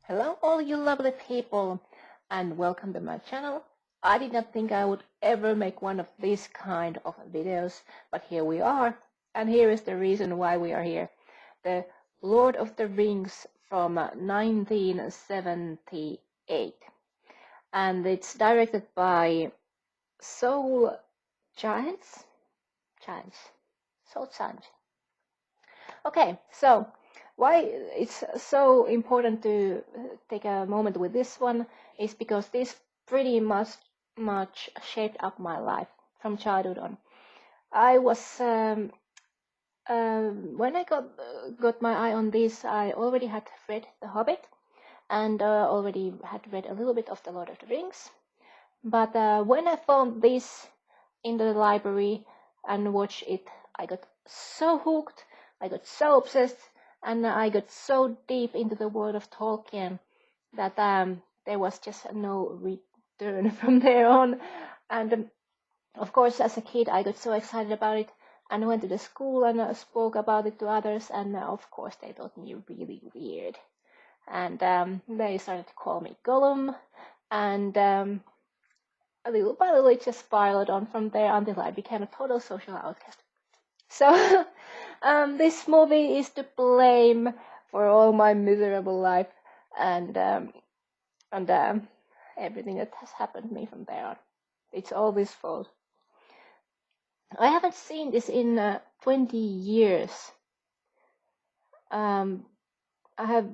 Hello all you lovely people and welcome to my channel. I did not think I would ever make one of these kind of videos, but here we are, and here is the reason why we are here. The Lord of the Rings from 1978, and it's directed by Saul Zaentz. Saul Zaentz. Okay, so why it's so important to take a moment with this one is because this pretty much shaped up my life from childhood on. I was when I got my eye on this, I already had read The Hobbit and already had read a little bit of The Lord of the Rings. But when I found this in the library and watched it, I got so hooked, I got so obsessed, and I got so deep into the world of Tolkien that there was just no return from there on. And of course, as a kid, I got so excited about it and went to the school and spoke about it to others. And of course, they thought me really weird. And they started to call me Gollum. And little by little, it just spiraled on from there until I became a total social outcast. So this movie is to blame for all my miserable life and everything that has happened to me from there on. It's all this fault. I haven't seen this in 20 years. I have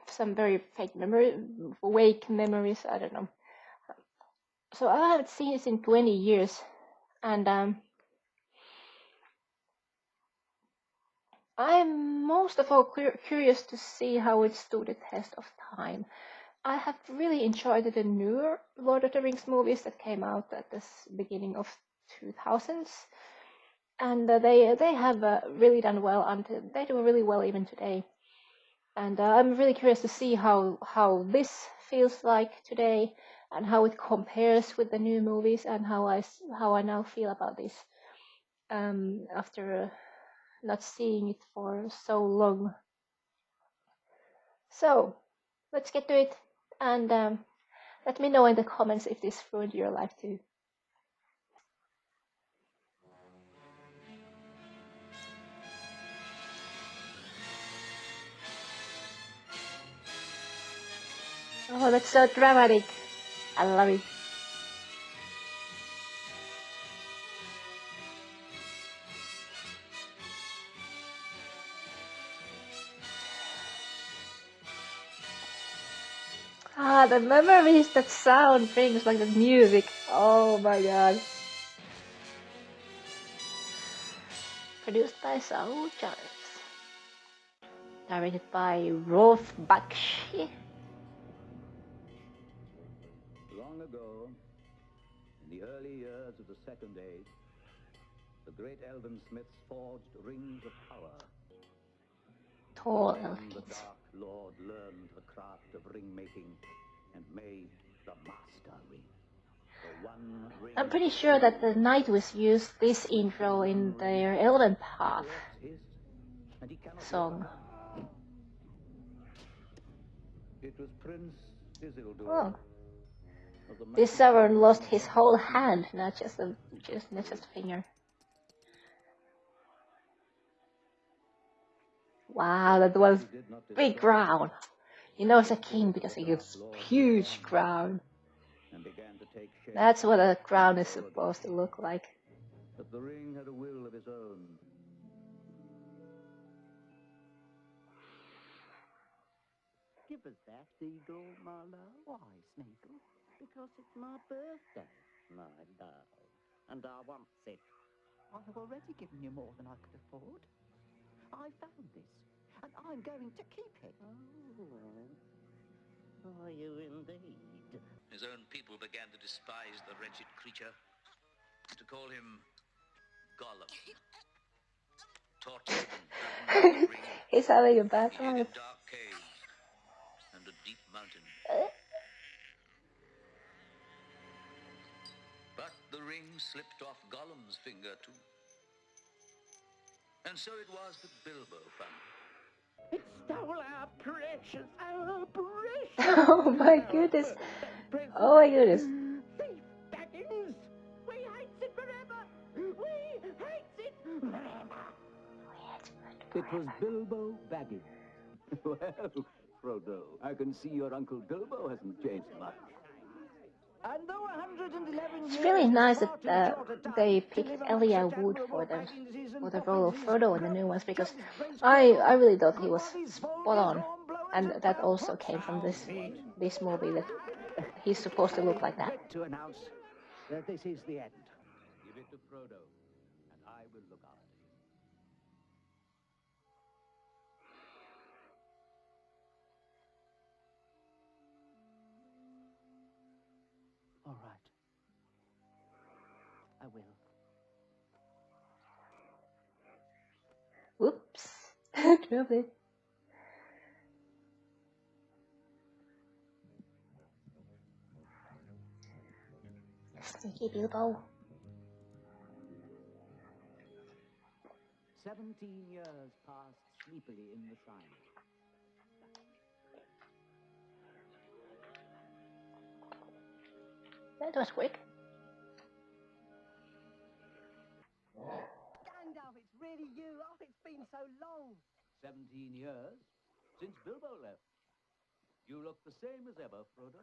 some very fake wake memories, I don't know. So I haven't seen this in 20 years, and I'm most of all curious to see how it stood the test of time. I have really enjoyed the newer Lord of the Rings movies that came out at the beginning of 2000s, and they have really done well until they do really well even today. And I'm really curious to see how this feels like today and how it compares with the new movies and how I now feel about this after not seeing it for so long. So let's get to it, and let me know in the comments if this ruined your life too. Oh, that's so dramatic. I love it. Ah, the memories that sound brings, like the music. Oh my god. Produced by Saul Zaentz. Directed by Rolf Bakshi. Long ago, in the early years of the Second Age, the great elven smiths forged rings of power. Tall Then elf the kids. Dark Lord learned the craft of ring making and made the Master Ring. The one ring. I'm pretty sure that the Nightwish used this intro in their Elven Path song. It was Prince Isildur. Oh. This tavern lost his whole hand, not just a finger. Wow, that was big crown. He knows a king because he gets huge crown. That's what a crown is supposed to look like. But the ring had a will of his own. Give us that, Eagle, my love. Why, Smeagol? Because it's my birthday, my love. And I want it. I have already given you more than I could afford. I found this, and I'm going to keep it. Oh, are you indeed? His own people began to despise the wretched creature, to call him Gollum. Tortured and driven by the ring, He's having a bad he hid in life. dark caves and a deep mountain. But the ring slipped off Gollum's finger too. And so it was that Bilbo found it. It stole our precious. Oh my goodness. Oh my goodness. Thief Baggins! We hate it forever! We hate it forever! It was Bilbo Baggins. Well, Frodo, I can see your Uncle Bilbo hasn't changed much. And though 111 It's years really is nice far that too short a time they to picked live amongst Elijah such Wood admirable for Bagginses and the role of Poffinses, Frodo in the new grub ones because disgraced I growers, really thought he good was bodies, spot folgers, on, hornblowers, and and that brown also pots. came from Meat. this movie that he's supposed to look like that. Regret to announce that this is the end. Give it to Frodo, and I will look after him. All right. I will. Whoops. Drove it. Sneaky Bilbo. 17 years passed sleepily in the Shire. That was quick. Gandalf, it's really you. Oh, it's been so long. 17 years since Bilbo left. You look the same as ever, Frodo.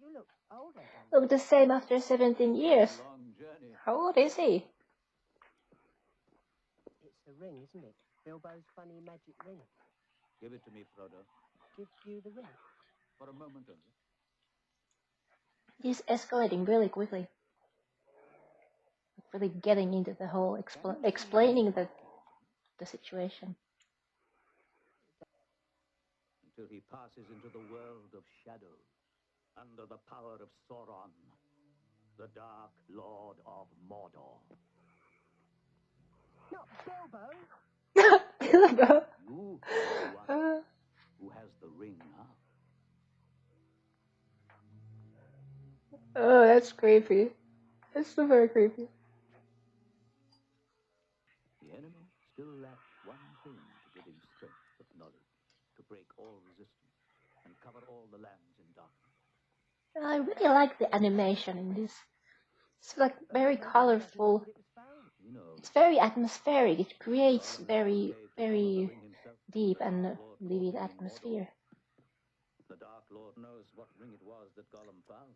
You look older, Gandalf. Look the same after 17 years. Long journey. How old is he? It's the ring, isn't it? Bilbo's funny magic ring. Give it to me, Frodo. Give you the ring. For a moment only. He's escalating really quickly. Really getting into the whole explaining the situation. Until he passes into the world of shadows, under the power of Sauron, the Dark Lord of Mordor. Not Bilbo. Bilbo. You are the one who has the ring now. Oh, that's creepy. That's super creepy. The enemy still lacks one thing to give him strength of knowledge, to break all resistance, and cover all the lands in darkness. I really like the animation in this. It's like very colorful. It's very atmospheric. It creates very, very deep and vivid atmosphere. The Dark Lord knows what ring it was that Gollum found.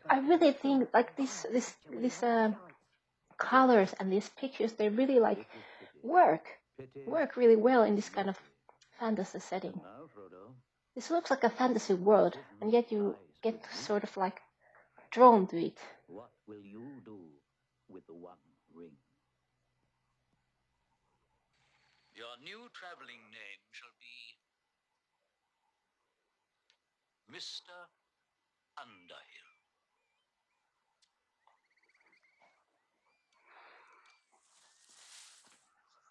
I really think like these colors and these pictures, they really like work really well in this kind of fantasy setting. Now, Frodo, This looks like a fantasy world, and yet you get sort of like drawn to it. what will you do with the one ring? Your new traveling name shall be Mr. Underhill.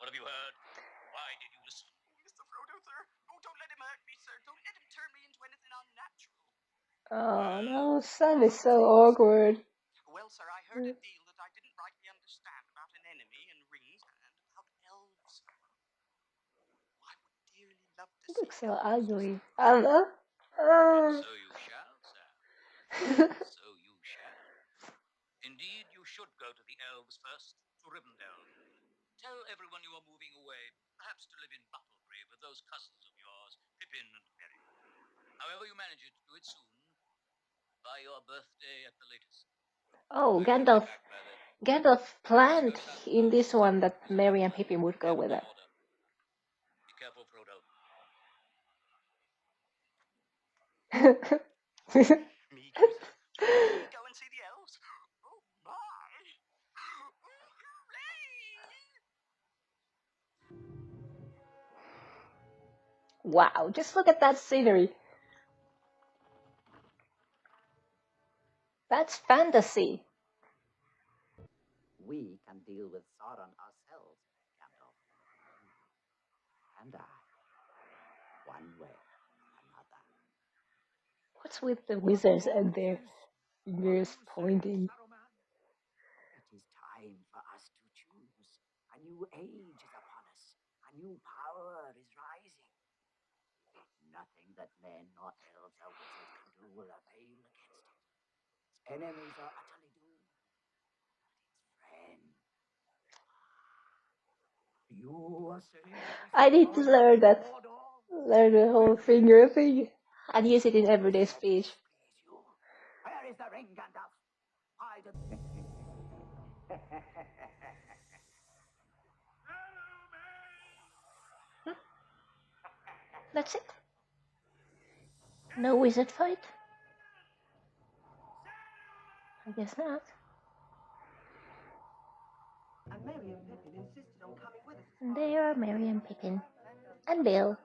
What have you heard? Why did you listen? Mr. Frodo, sir. Oh, don't let him hurt me, sir. Don't let him turn me into anything unnatural. Oh no, Sam is so awkward. Well, sir, I heard a deal that I didn't rightly understand about an enemy and rings and about elves. I would dearly love to He see looks so elves. ugly. And so you shall, Sam. So you shall. Indeed, you should go to the elves first, to Rivendell. Tell everyone you are moving away, perhaps to live in Bucklebury with those cousins of yours, Pippin and Merry. However you manage it, do it soon. By your birthday at the latest. Oh, I shall be Gandalf. back by then. Gandalf planned Let's go south in now. this one that Merry and Pippin would go Get with the her. order. Be careful, Frodo. Me go, sir. Me go and see the elves. Oh, my. Hooray! Wow, just look at that scenery. That's fantasy. We can deal with Sauron ourselves, Gandalf. And I. One way or another. What's with the wizards and their fingers pointing? It is time for us to choose. A new age is upon us. A new power is rising. Nothing that men or elves or wizards can do will avail against it. Its enemies are utterly doomed. But its friends. You are saying that this I need to power learn that. Mordor? Learn the whole finger thing. And use it in everyday speech. Please you. Where is the ring, Gandalf? Why did... That's it. No wizard fight? I guess not. And Merry and Pippin insisted on coming with us. And there are Merry and Pippin. And Bill.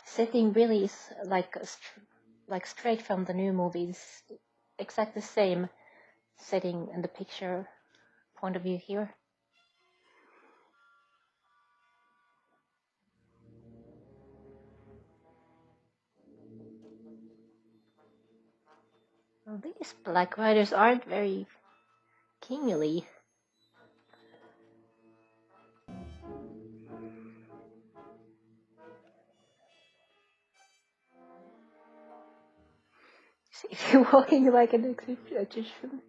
Setting really is like straight from the new movies. Exactly the same setting and the picture point of view here. Well, these Black Riders aren't very kingly. See, walking like an Egyptian.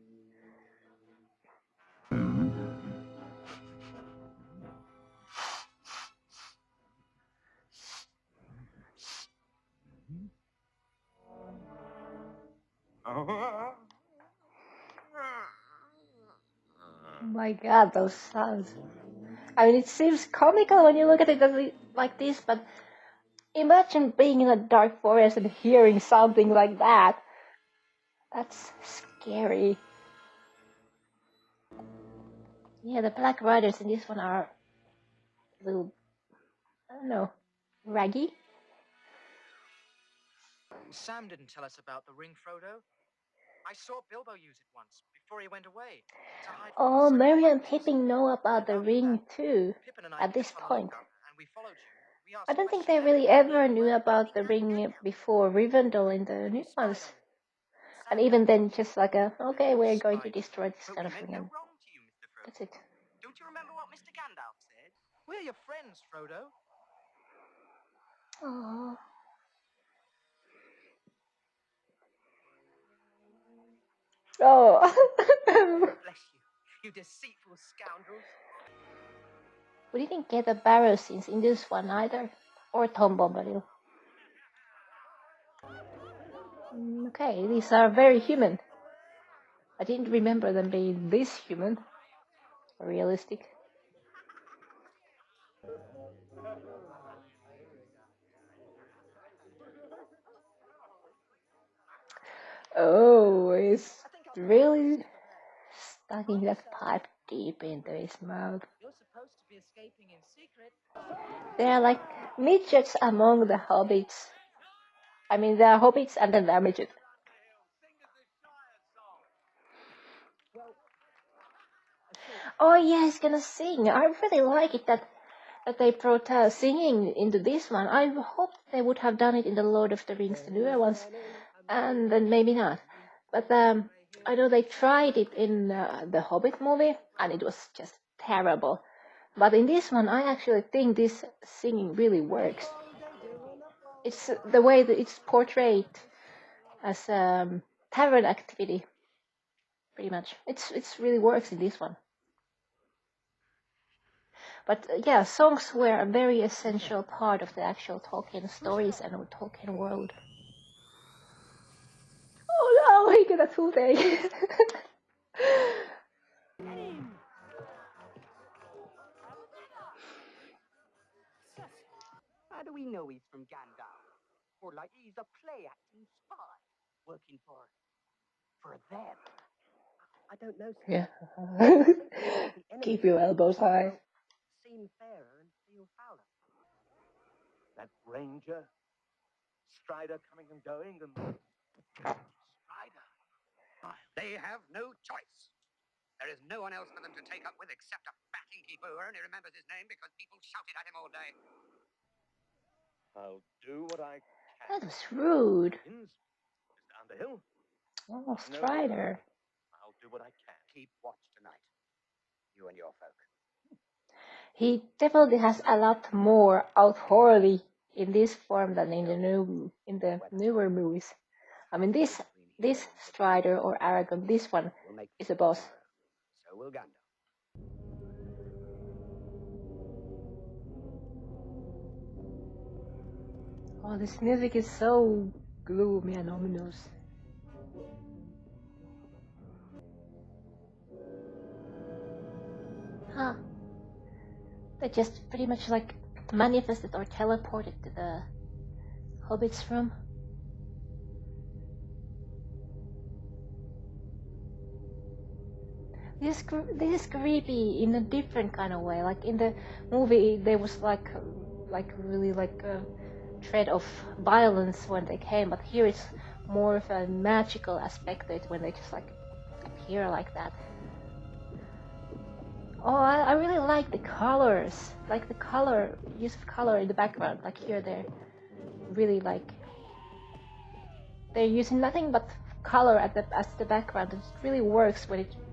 Oh my god, those sounds. I mean, it seems comical when you look at it like this, but imagine being in a dark forest and hearing something like that. That's scary. Yeah, the Black Riders in this one are a little, I don't know, raggy. Sam didn't tell us about the ring, Frodo. I saw Bilbo use it once, before he went away, to hide from Oh, the Merry and White Pippin know about the Now ring that, too, Pippin and I at this kept on point. lookout, and we followed you. We I asked don't think questions they really everywhere, ever and knew well, about the we ring Gandalf. before Rivendell in the new We spied ones. on you. And Sam even helped then, us. just like okay, we're going to Spied, destroy this But kind we of meant ring, no and wrong to you, Mr. Frodo. that's it. Don't you remember what Mr. Gandalf said? We're your friends, Frodo. Oh. Oh. Bless you, you deceitful scoundrels. We didn't get the barrow scenes in this one either, or Tom Bombadil. Okay, these are very human. I didn't remember them being this human. Realistic. Oh, he's really stuffing that pipe deep into his mouth. You're supposed to be escaping in secret. They are like midgets among the hobbits. I mean, they are hobbits and then they are midgets. Oh yeah, he's gonna sing. I really like it that they brought singing into this one. I hoped they would have done it in the Lord of the Rings, the newer ones, and then maybe not. But I know they tried it in the Hobbit movie, and it was just terrible. But in this one, I actually think this singing really works. It's the way that it's portrayed as tavern activity, pretty much. It's really works in this one. But yeah, songs were a very essential part of the actual Tolkien stories and Tolkien world. Oh no, he got a toothache. How do we know he's from Gandalf? Or like he's a play-acting spy working for them? I don't know, sir. Yeah. I think the enemy Keep your elbows high. seem fairer and feel fouler. That ranger, Strider coming and going, and Strider. They have no choice. There is no one else for them to take up with except a fat innkeeper who only remembers his name because people shouted at him all day. I'll do what I That can. was rude. It's down the hill. Oh, No, Strider. I'll do what I can. Keep watch tonight. You and your folk. He definitely has a lot more authority in this form than in the newer movies. I mean, this Strider or Aragon, this one We'll make is a boss. so will Gandalf. Oh, this music is so gloomy and ominous. Huh. They just pretty much like manifested or teleported to the Hobbit's room. This is creepy in a different kind of way. Like in the movie, there was like really like a threat of violence when they came, but here it's more of a magical aspect to it when they just like appear like that. Oh, I really like the colors, like the use of color in the background. Like here, they're really like they're using nothing but color as the background. It really works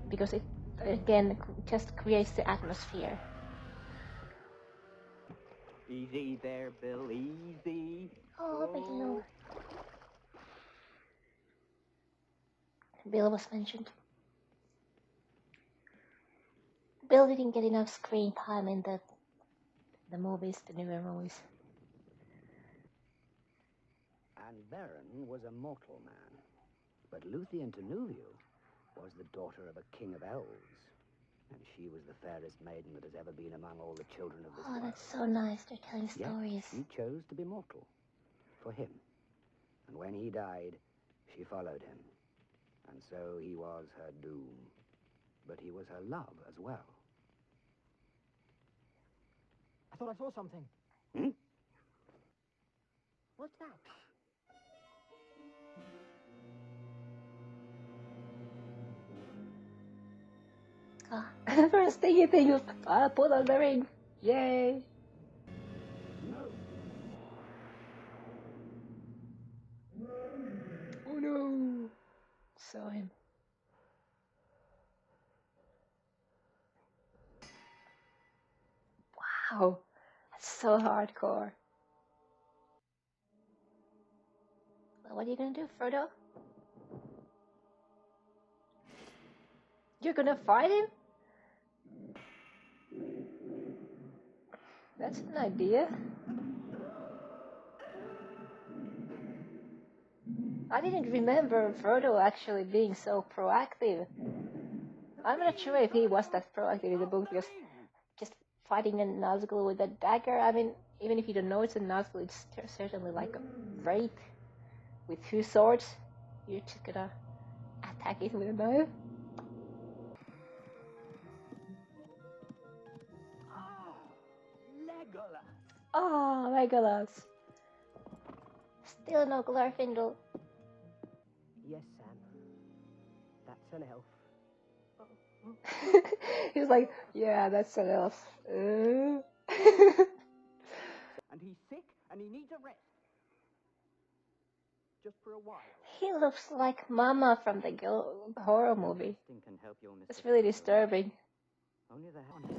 because it again just creates the atmosphere. Easy there, Bill. Easy. Oh, but no. Bill was mentioned. Bill didn't get enough screen time in the movies, the newer movies. And Beren was a mortal man, but Luthien Tenuvio was the daughter of a king of elves, and she was the fairest maiden that has ever been among all the children of this world. Oh, that's so nice. They're telling stories. She chose to be mortal for him, and when he died, she followed him, and so he was her doom, but he was her love as well. I thought I saw something. Hmm? What's that? First thing you think of, put on the ring. Yay! Oh no! Saw him. Wow, that's so hardcore. Well, what are you gonna do, Frodo? You're gonna fight him? That's an idea. I didn't remember Frodo actually being so proactive. I'm not sure if he was that proactive in the book, because just fighting a Nazgul with a dagger, I mean, even if you don't know it's a Nazgul, it's certainly like a wraith with 2 swords. You're just gonna attack it with a knife. Legolas! Oh, Legolas. Still no Glorfindel. Yes, Sam. That's an elf. He's like, yeah, that's an elf. And he's sick, and he needs a rest. Just for a while. He looks like Mama from the horror movie. Can help you, Mr. It's really disturbing. Only the hounds.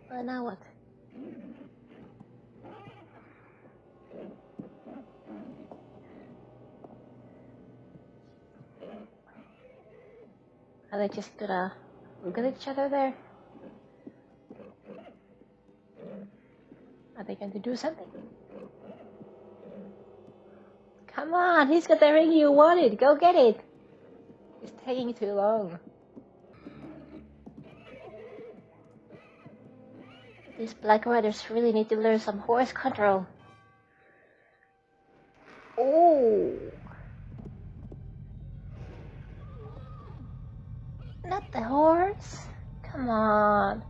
Well, now what? Are they just gonna look at each other there? Are they going to do something? Come on, he's got the ring you wanted. Go get it. It's taking too long. These Black Riders really need to learn some horse control. Oh! Not the horse. Come on.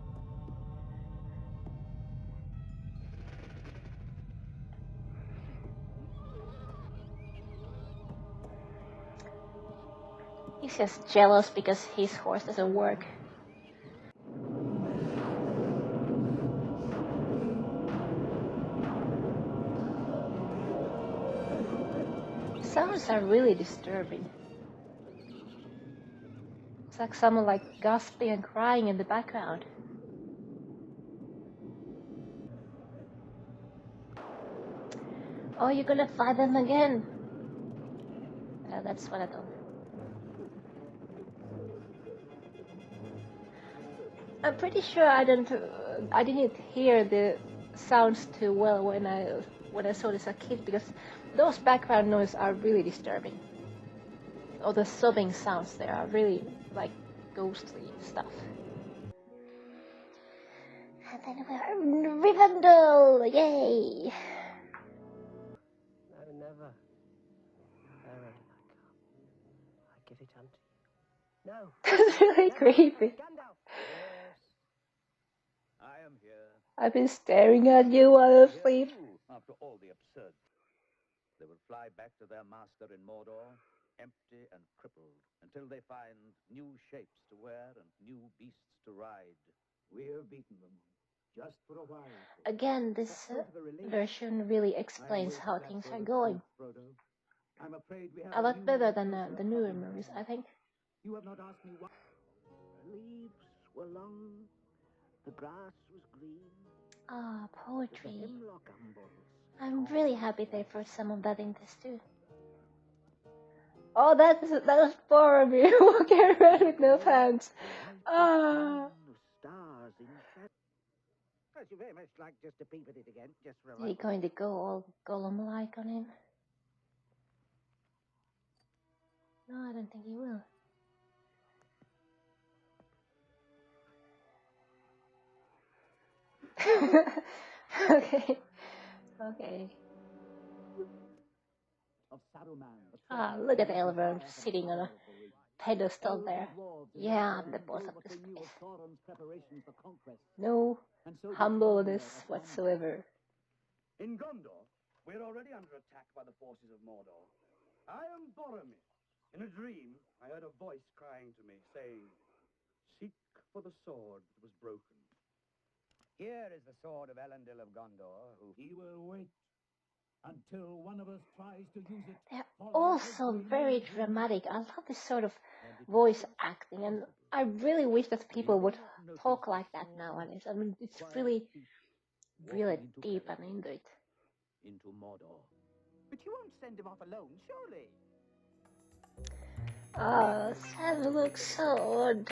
He's just jealous because his horse doesn't work. Sounds are really disturbing. It's like someone like gasping and crying in the background. Oh, you're gonna fight them again? That's what I thought. I'm pretty sure I didn't hear the sounds too well when I saw this as a kid, because those background noises are really disturbing. Or the sobbing sounds there are really like ghostly stuff. And then we're in Rivendell! Yay! No, never. Verily, I give it unto you. No. That's really creepy. Gandalf. Yes, I am here. I've been staring at you while asleep. Here too, after all the absurd. They will fly back to their master in Mordor, empty and crippled, until they find new shapes to wear and new beasts to ride. We've beaten them, just for a while. Again, this version really explains how things are going. I'm afraid we have A lot better than the newer movies, I think. You have not asked me why. The leaves were long, the grass was green. Ah, The poetry. hemlock umbels. I'm really happy they put some of that in this too. Oh, that was Boromir walking around with no pants. Ah. The stars in shadow. Well, you very much like just to peep at it again, just for a Is he moment. going to go all Gollum-like on him? No, I don't think he will. Okay. Okay. Ah, look at Elrond sitting on a pedestal there. Yeah, I'm the boss of this place. No humbleness whatsoever. In Gondor, we're already under attack by the forces of Mordor. I am Boromir. In a dream, I heard a voice crying to me, saying, "Seek for the sword that was broken." Here is the sword of Elendil of Gondor, who he will wait until one of us tries to use it. They're also very dramatic. I love this sort of voice acting, and I really wish that people would talk like that nowadays. I mean, it's really deep and into it. Into Mordor. But you won't send him off alone, surely? Oh, Sam looks so odd.